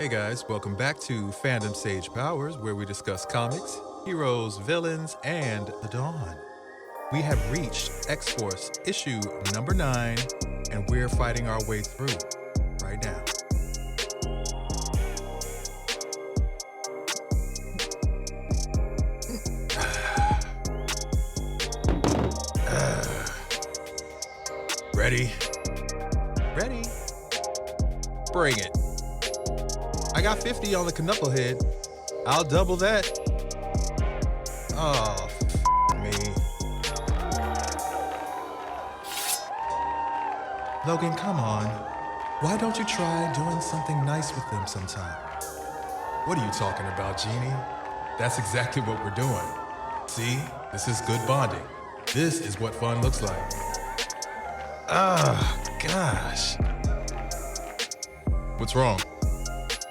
Hey guys, welcome back to Fandom Sage Powers, where we discuss comics, heroes, villains, and the Dawn. We have reached X-Force issue number 9, and we're fighting our way through right now. Ready? Ready? Bring it. I got 50 on the knucklehead. I'll double that. Oh, me. Logan, come on. Why don't you try doing something nice with them sometime? What are you talking about, Jeannie? That's exactly what we're doing. See, this is good bonding. This is what fun looks like. Gosh. What's wrong?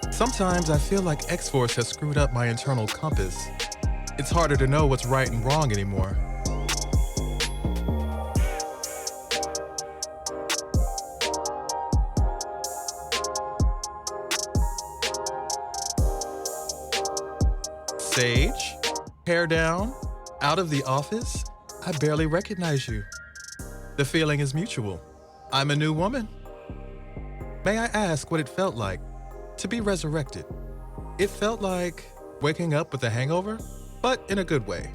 Sometimes I feel like X-Force has screwed up my internal compass. It's harder to know what's right and wrong anymore. Sage? Hair down? Out of the office? I barely recognize you. The feeling is mutual. I'm a new woman. May I ask what it felt like to be resurrected? It felt like waking up with a hangover, but in a good way.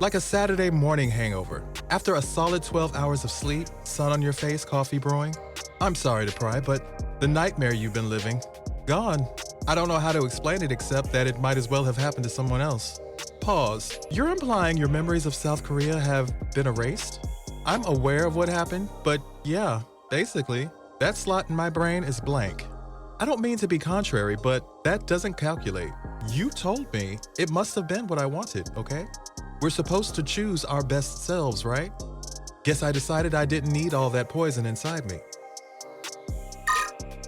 Like a Saturday morning hangover. After a solid 12 hours of sleep, sun on your face, coffee brewing. I'm sorry to pry, but the nightmare you've been living, gone. I don't know how to explain it except that it might as well have happened to someone else. Pause. You're implying your memories of South Korea have been erased? I'm aware of what happened, but yeah, basically, that slot in my brain is blank. I don't mean to be contrary, but that doesn't calculate. You told me it must have been what I wanted, okay? We're supposed to choose our best selves, right? Guess I decided I didn't need all that poison inside me.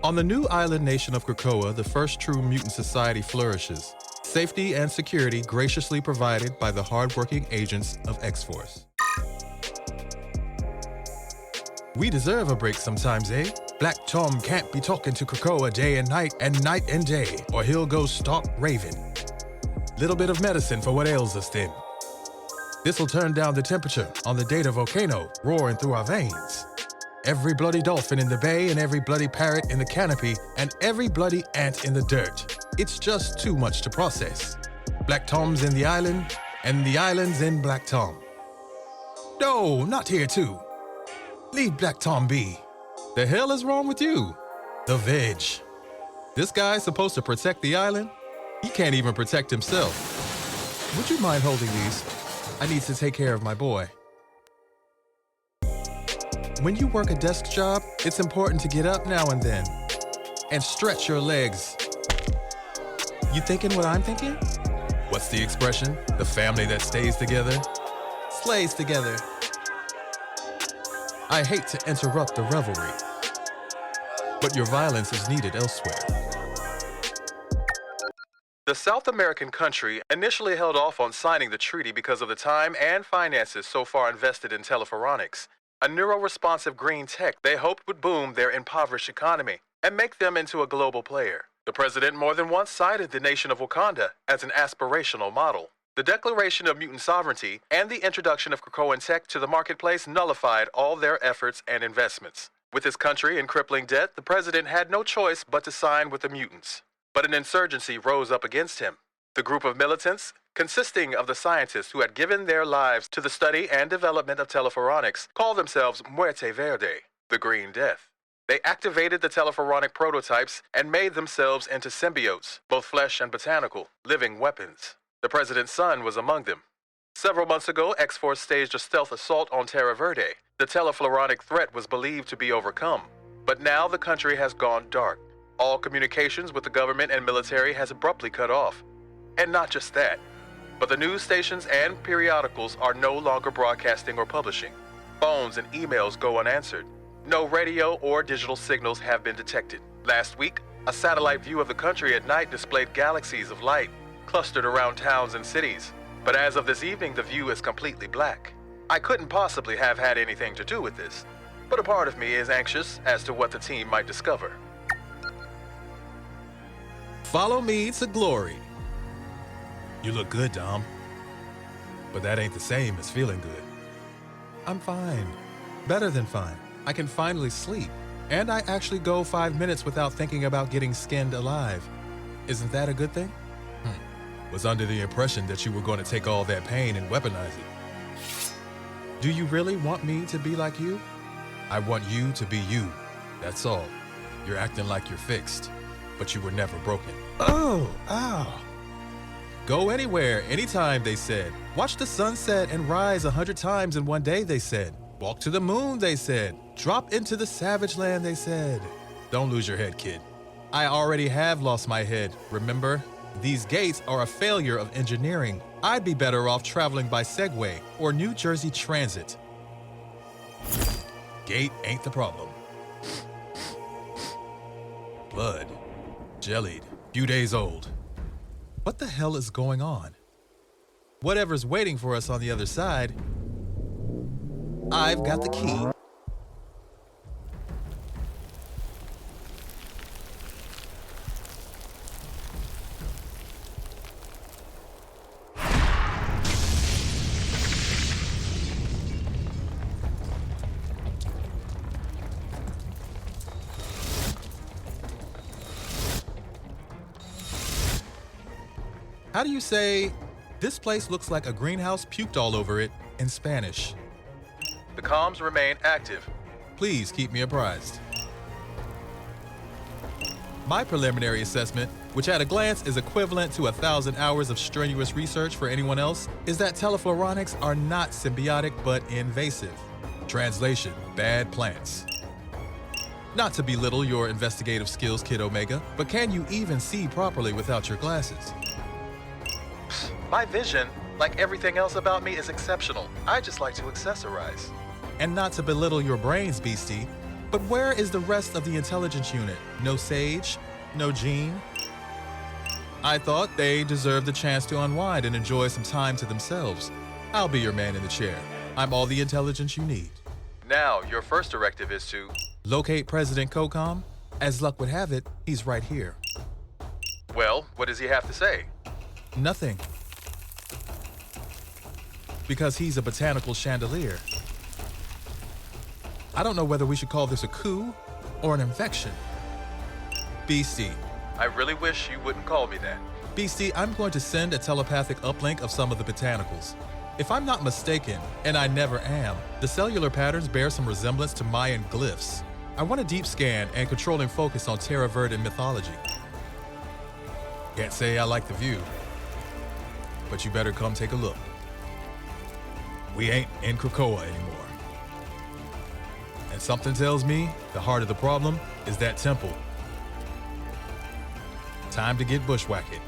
On the new island nation of Krakoa, the first true mutant society flourishes. Safety and security graciously provided by the hardworking agents of X-Force. We deserve a break sometimes, eh? Black Tom can't be talking to Krakoa day and night and day, or he'll go stark raving. Little bit of medicine for what ails us then. This'll turn down the temperature on the data volcano roaring through our veins. Every bloody dolphin in the bay and every bloody parrot in the canopy and every bloody ant in the dirt. It's just too much to process. Black Tom's in the island, and the island's in Black Tom. No, not here too. Leave Black Tom be. The hell is wrong with you? The veg. This guy's supposed to protect the island? He can't even protect himself. Would you mind holding these? I need to take care of my boy. When you work a desk job, it's important to get up now and then and stretch your legs. You thinking what I'm thinking? What's the expression? The family that stays together slays together. I hate to interrupt the revelry, but your violence is needed elsewhere. The South American country initially held off on signing the treaty because of the time and finances so far invested in telephronics, a neuro-responsive green tech they hoped would boom their impoverished economy and make them into a global player. The president more than once cited the nation of Wakanda as an aspirational model. The Declaration of Mutant Sovereignty and the introduction of Krakoan tech to the marketplace nullified all their efforts and investments. With his country in crippling debt, the president had no choice but to sign with the mutants. But an insurgency rose up against him. The group of militants, consisting of the scientists who had given their lives to the study and development of telephronics, called themselves Muerte Verde, the Green Death. They activated the telephronic prototypes and made themselves into symbiotes, both flesh and botanical, living weapons. The president's son was among them. Several months ago, X-Force staged a stealth assault on Terra Verde. The telephloronic threat was believed to be overcome. But now the country has gone dark. All communications with the government and military has abruptly cut off. And not just that, but the news stations and periodicals are no longer broadcasting or publishing. Phones and emails go unanswered. No radio or digital signals have been detected. Last week, a satellite view of the country at night displayed galaxies of light clustered around towns and cities. But as of this evening, the view is completely black. I couldn't possibly have had anything to do with this, but a part of me is anxious as to what the team might discover. Follow me to glory. You look good, Dom. But that ain't the same as feeling good. I'm fine. Better than fine. I can finally sleep. And I actually go 5 minutes without thinking about getting skinned alive. Isn't that a good thing? Was under the impression that you were going to take all that pain and weaponize it. Do you really want me to be like you? I want you to be you. That's all. You're acting like you're fixed, but you were never broken. Oh, ow. Go anywhere, anytime, they said. Watch the sunset and rise 100 times in one day, they said. Walk to the moon, they said. Drop into the savage land, they said. Don't lose your head, kid. I already have lost my head, remember? These gates are a failure of engineering. I'd be better off traveling by Segway or New Jersey Transit. Gate ain't the problem. Blood. Jellied. Few days old. What the hell is going on? Whatever's waiting for us on the other side, I've got the key. How do you say, this place looks like a greenhouse puked all over it in Spanish? The comms remain active. Please keep me apprised. My preliminary assessment, which at a glance is equivalent to 1,000 hours of strenuous research for anyone else, is that telefloronics are not symbiotic but invasive. Translation, bad plants. Not to belittle your investigative skills, Kid Omega, but can you even see properly without your glasses? My vision, like everything else about me, is exceptional. I just like to accessorize. And not to belittle your brains, Beastie, but where is the rest of the intelligence unit? No Sage? No Jean? I thought they deserved the chance to unwind and enjoy some time to themselves. I'll be your man in the chair. I'm all the intelligence you need. Now, your first directive is to locate President Kokam. As luck would have it, he's right here. Well, what does he have to say? Nothing. Because he's a botanical chandelier. I don't know whether we should call this a coup or an infection. Beastie. I really wish you wouldn't call me that. Beastie, I'm going to send a telepathic uplink of some of the botanicals. If I'm not mistaken, and I never am, the cellular patterns bear some resemblance to Mayan glyphs. I want a deep scan and controlling focus on Terra Verde mythology. Can't say I like the view, but you better come take a look. We ain't in Krakoa anymore. And something tells me the heart of the problem is that temple. Time to get bushwhacking.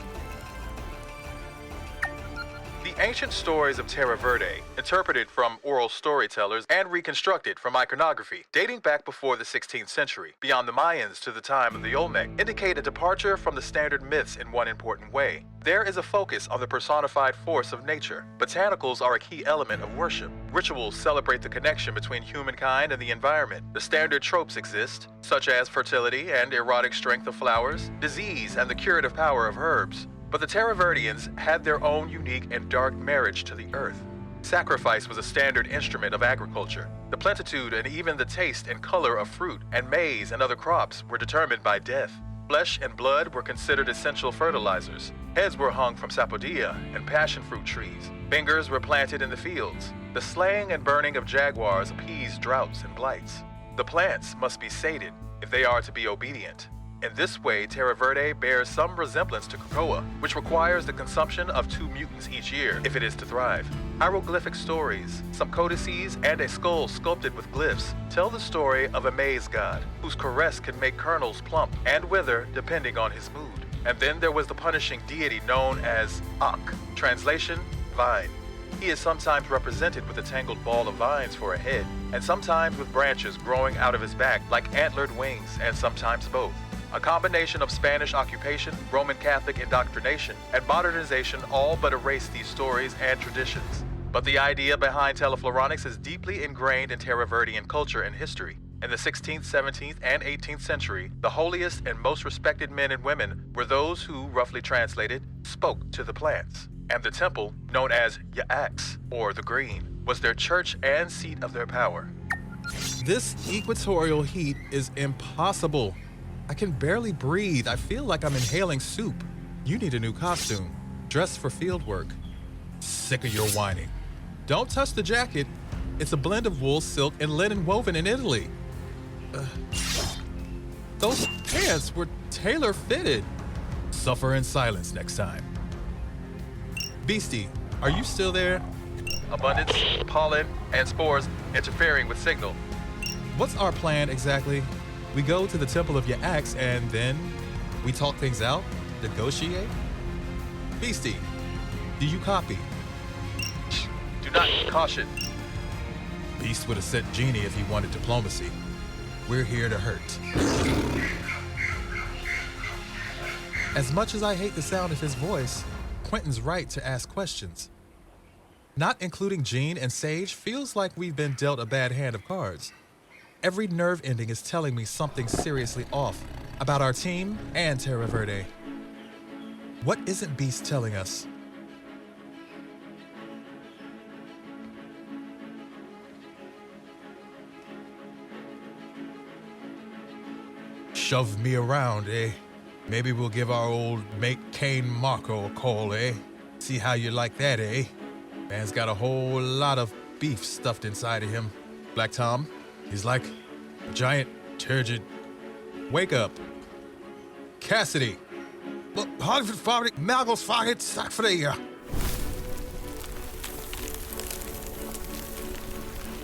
The ancient stories of Terra Verde, interpreted from oral storytellers and reconstructed from iconography, dating back before the 16th century, beyond the Mayans to the time of the Olmec, indicate a departure from the standard myths in one important way. There is a focus on the personified force of nature. Botanicals are a key element of worship. Rituals celebrate the connection between humankind and the environment. The standard tropes exist, such as fertility and erotic strength of flowers, disease and the curative power of herbs. But the Terra Verdeans had their own unique and dark marriage to the earth. Sacrifice was a standard instrument of agriculture. The plenitude and even the taste and color of fruit and maize and other crops were determined by death. Flesh and blood were considered essential fertilizers. Heads were hung from sapodilla and passion fruit trees. Fingers were planted in the fields. The slaying and burning of jaguars appeased droughts and blights. The plants must be sated if they are to be obedient. In this way, Terra Verde bears some resemblance to krakoa, which requires the consumption of 2 mutants each year if it is to thrive. Hieroglyphic stories, some codices, and a skull sculpted with glyphs tell the story of a maize god, whose caress can make kernels plump and wither depending on his mood. And then there was the punishing deity known as Ak, translation, vine. He is sometimes represented with a tangled ball of vines for a head, and sometimes with branches growing out of his back like antlered wings, and sometimes both. A combination of Spanish occupation, Roman Catholic indoctrination, and modernization all but erase these stories and traditions. But the idea behind telefloronics is deeply ingrained in Terra Verdean culture and history. In the 16th, 17th, and 18th century, the holiest and most respected men and women were those who, roughly translated, spoke to the plants. And the temple, known as Ya'ax, or the Green, was their church and seat of their power. This equatorial heat is impossible. I can barely breathe. I feel like I'm inhaling soup. You need a new costume. Dress for field work. Sick of your whining. Don't touch the jacket. It's a blend of wool, silk, and linen woven in Italy. Those pants were tailor-fitted. Suffer in silence next time. Beastie, are you still there? Abundance, pollen, and spores interfering with signal. What's our plan exactly? We go to the Temple of Ya'ax and then we talk things out? Negotiate? Beastie, do you copy? Do not caution. Beast would have sent Genie if he wanted diplomacy. We're here to hurt. As much as I hate the sound of his voice, Quentin's right to ask questions. Not including Jean and Sage feels like we've been dealt a bad hand of cards. Every nerve ending is telling me something seriously off about our team and Terra Verde. What isn't Beast telling us? Shove me around, eh? Maybe we'll give our old mate Kane Marco a call, eh? See how you like that, eh? Man's got a whole lot of beef stuffed inside of him. Black Tom, he's like a giant turgid. Wake up. Cassidy.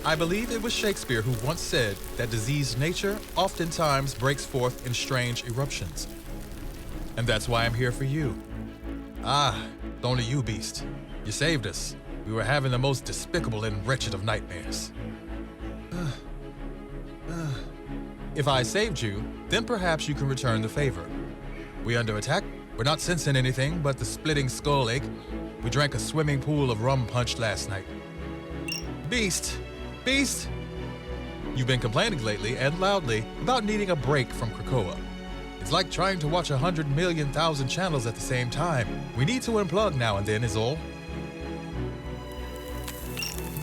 I believe it was Shakespeare who once said that diseased nature oftentimes breaks forth in strange eruptions. And that's why I'm here for you. Only you, Beast. You saved us. We were having the most despicable and wretched of nightmares. If I saved you, then perhaps you can return the favor. We under attack? We're not sensing anything but the splitting skull ache. We drank a swimming pool of rum punch last night. Beast! Beast! You've been complaining lately, and loudly, about needing a break from krakoa. It's like trying to watch 100,000,000 channels at the same time. We need to unplug now and then is all.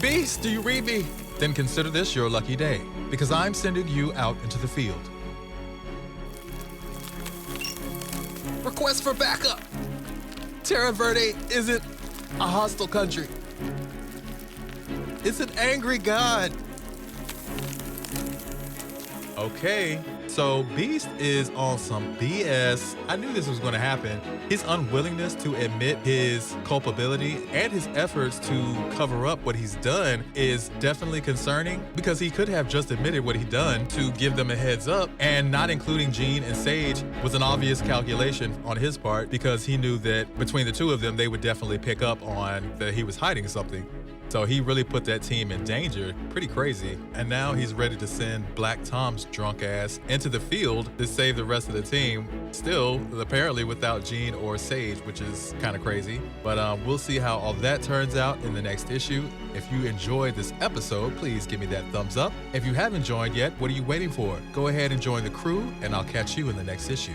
Beast, do you read me? Then consider this your lucky day, because I'm sending you out into the field. Request for backup! Terra Verde isn't a hostile country. It's an angry god. Okay, so Beast is on some BS. I knew this was going to happen. His unwillingness to admit his culpability and his efforts to cover up what he's done is definitely concerning, because he could have just admitted what he'd done to give them a heads up, and not including Jean and Sage was an obvious calculation on his part, because he knew that between the two of them, they would definitely pick up on that he was hiding something. So he really put that team in danger. Pretty crazy. And now he's ready to send Black Tom's drunk ass into the field to save the rest of the team. Still, apparently without Jean or Sage, which is kind of crazy. But we'll see how all that turns out in the next issue. If you enjoyed this episode, please give me that thumbs up. If you haven't joined yet, what are you waiting for? Go ahead and join the crew, and I'll catch you in the next issue.